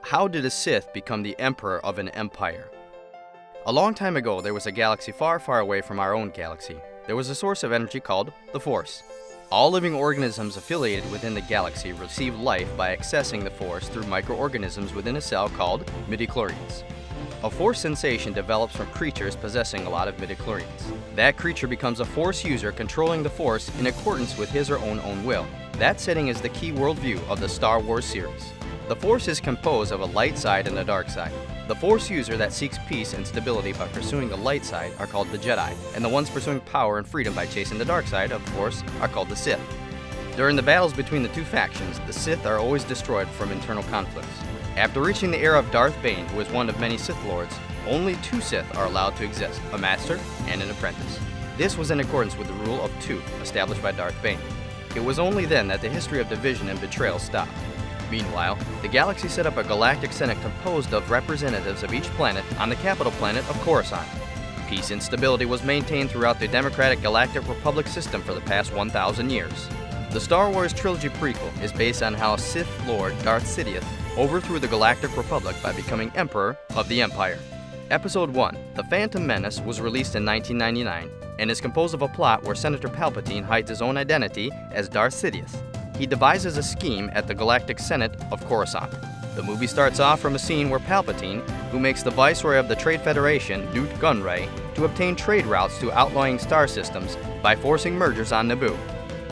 How did a Sith become the emperor of an empire? A long time ago, there was a galaxy far, far away from our own galaxy. There was a source of energy called the Force. All living organisms affiliated within the galaxy receive life by accessing the Force through microorganisms within a cell called midichlorians. A Force sensation develops from creatures possessing a lot of midichlorians. That creature becomes a Force user controlling the Force in accordance with his or own will. That setting is the key worldview of the Star Wars series. The Force is composed of a light side and a dark side. The Force user that seeks peace and stability by pursuing the light side are called the Jedi, and the ones pursuing power and freedom by chasing the dark side of the Force are called the Sith. During the battles between the two factions, the Sith are always destroyed from internal conflicts. After reaching the era of Darth Bane, who is one of many Sith Lords, only two Sith are allowed to exist, a master and an apprentice. This was in accordance with the rule of two established by Darth Bane. It was only then that the history of division and betrayal stopped. Meanwhile, the galaxy set up a galactic senate composed of representatives of each planet on the capital planet of Coruscant. Peace and stability was maintained throughout the democratic Galactic Republic system for the past 1,000 years. The Star Wars trilogy prequel is based on how Sith Lord Darth Sidious overthrew the Galactic Republic by becoming Emperor of the Empire. Episode 1, The Phantom Menace, was released in 1999 and is composed of a plot where Senator Palpatine hides his own identity as Darth Sidious. He devises a scheme at the Galactic Senate of Coruscant. The movie starts off from a scene where Palpatine, who makes the Viceroy of the Trade Federation, Newt Gunray, to obtain trade routes to outlawing star systems by forcing mergers on Naboo.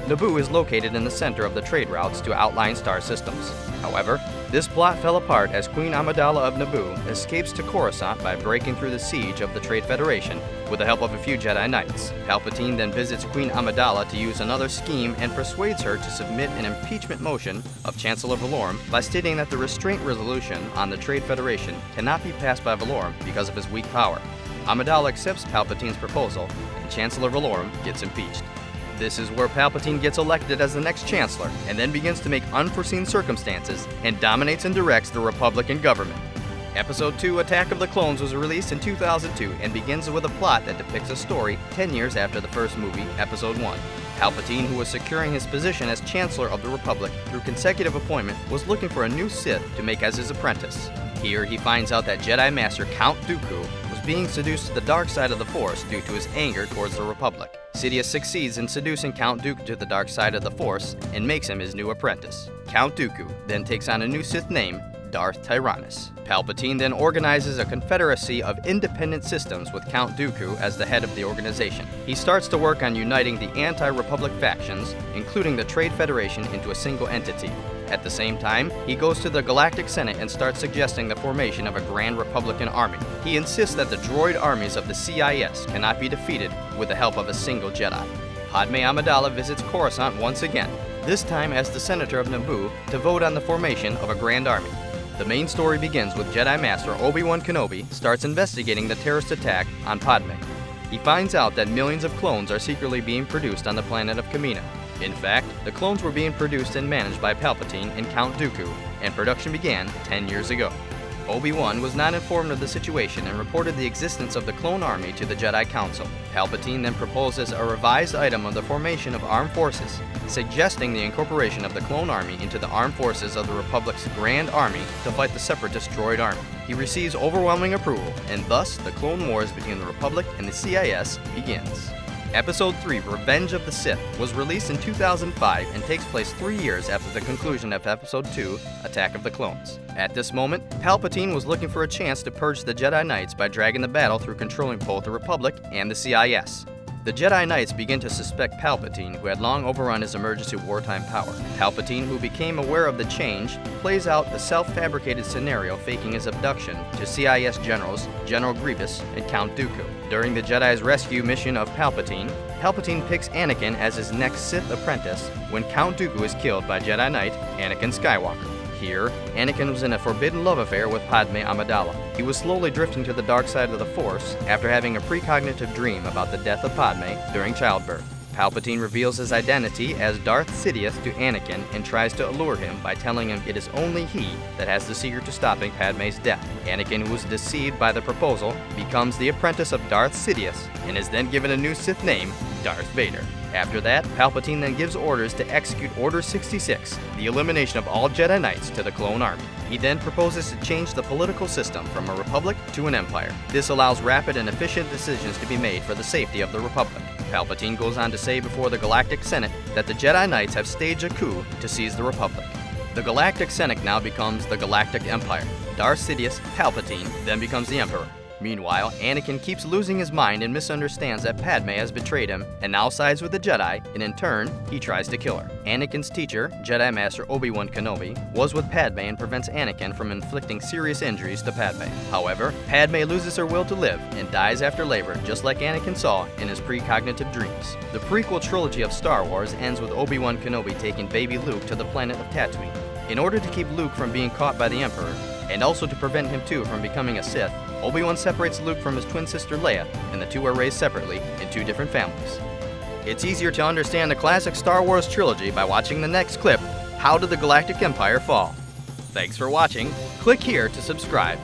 Naboo is located in the center of the trade routes to outlying star systems. However, this plot fell apart as Queen Amidala of Naboo escapes to Coruscant by breaking through the siege of the Trade Federation with the help of a few Jedi Knights. Palpatine then visits Queen Amidala to use another scheme and persuades her to submit an impeachment motion of Chancellor Valorum by stating that the restraint resolution on the Trade Federation cannot be passed by Valorum because of his weak power. Amidala accepts Palpatine's proposal, and Chancellor Valorum gets impeached. This is where Palpatine gets elected as the next Chancellor, and then begins to make unforeseen circumstances and dominates and directs the Republican government. Episode 2, Attack of the Clones, was released in 2002 and begins with a plot that depicts a story 10 years after the first movie, Episode 1. Palpatine, who was securing his position as Chancellor of the Republic through consecutive appointment, was looking for a new Sith to make as his apprentice. Here, he finds out that Jedi Master Count Dooku was being seduced to the dark side of the Force due to his anger towards the Republic. Sidious succeeds in seducing Count Dooku to the dark side of the Force and makes him his new apprentice. Count Dooku then takes on a new Sith name, Darth Tyrannus. Palpatine then organizes a confederacy of independent systems with Count Dooku as the head of the organization. He starts to work on uniting the anti-Republic factions, including the Trade Federation, into a single entity. At the same time, he goes to the Galactic Senate and starts suggesting the formation of a Grand Republican army. He insists that the droid armies of the CIS cannot be defeated with the help of a single Jedi. Padme Amidala visits Coruscant once again, this time as the Senator of Naboo, to vote on the formation of a Grand Army. The main story begins with Jedi Master Obi-Wan Kenobi starts investigating the terrorist attack on Padme. He finds out that millions of clones are secretly being produced on the planet of Kamino. In fact, the clones were being produced and managed by Palpatine and Count Dooku, and production began 10 years ago. Obi-Wan was not informed of the situation and reported the existence of the clone army to the Jedi Council. Palpatine then proposes a revised item of the formation of armed forces, suggesting the incorporation of the clone army into the armed forces of the Republic's Grand Army to fight the separatist droid army. He receives overwhelming approval, and thus the Clone Wars between the Republic and the CIS begins. Episode 3, Revenge of the Sith, was released in 2005 and takes place 3 years after the conclusion of Episode 2, Attack of the Clones. At this moment, Palpatine was looking for a chance to purge the Jedi Knights by dragging the battle through controlling both the Republic and the CIS. The Jedi Knights begin to suspect Palpatine, who had long overrun his emergency wartime power. Palpatine, who became aware of the change, plays out a self-fabricated scenario faking his abduction to CIS generals General Grievous and Count Dooku. During the Jedi's rescue mission of Palpatine, Palpatine picks Anakin as his next Sith apprentice when Count Dooku is killed by Jedi Knight Anakin Skywalker. Here, Anakin was in a forbidden love affair with Padme Amidala. He was slowly drifting to the dark side of the Force after having a precognitive dream about the death of Padme during childbirth. Palpatine reveals his identity as Darth Sidious to Anakin and tries to allure him by telling him it is only he that has the secret to stopping Padme's death. Anakin, who was deceived by the proposal, becomes the apprentice of Darth Sidious and is then given a new Sith name, Darth Vader. After that, Palpatine then gives orders to execute Order 66, the elimination of all Jedi Knights to the Clone Army. He then proposes to change the political system from a republic to an empire. This allows rapid and efficient decisions to be made for the safety of the republic. Palpatine goes on to say before the Galactic Senate that the Jedi Knights have staged a coup to seize the republic. The Galactic Senate now becomes the Galactic Empire. Darth Sidious, Palpatine, then becomes the Emperor. Meanwhile, Anakin keeps losing his mind and misunderstands that Padme has betrayed him and now sides with the Jedi, and in turn, he tries to kill her. Anakin's teacher, Jedi Master Obi-Wan Kenobi, was with Padme and prevents Anakin from inflicting serious injuries to Padme. However, Padme loses her will to live and dies after labor, just like Anakin saw in his precognitive dreams. The prequel trilogy of Star Wars ends with Obi-Wan Kenobi taking baby Luke to the planet of Tatooine. In order to keep Luke from being caught by the Emperor, and also to prevent him too from becoming a Sith, Obi-Wan separates Luke from his twin sister Leia, and the two are raised separately in two different families. It's easier to understand the classic Star Wars trilogy by watching the next clip, How Did the Galactic Empire Fall? Thanks for watching. Click here to subscribe.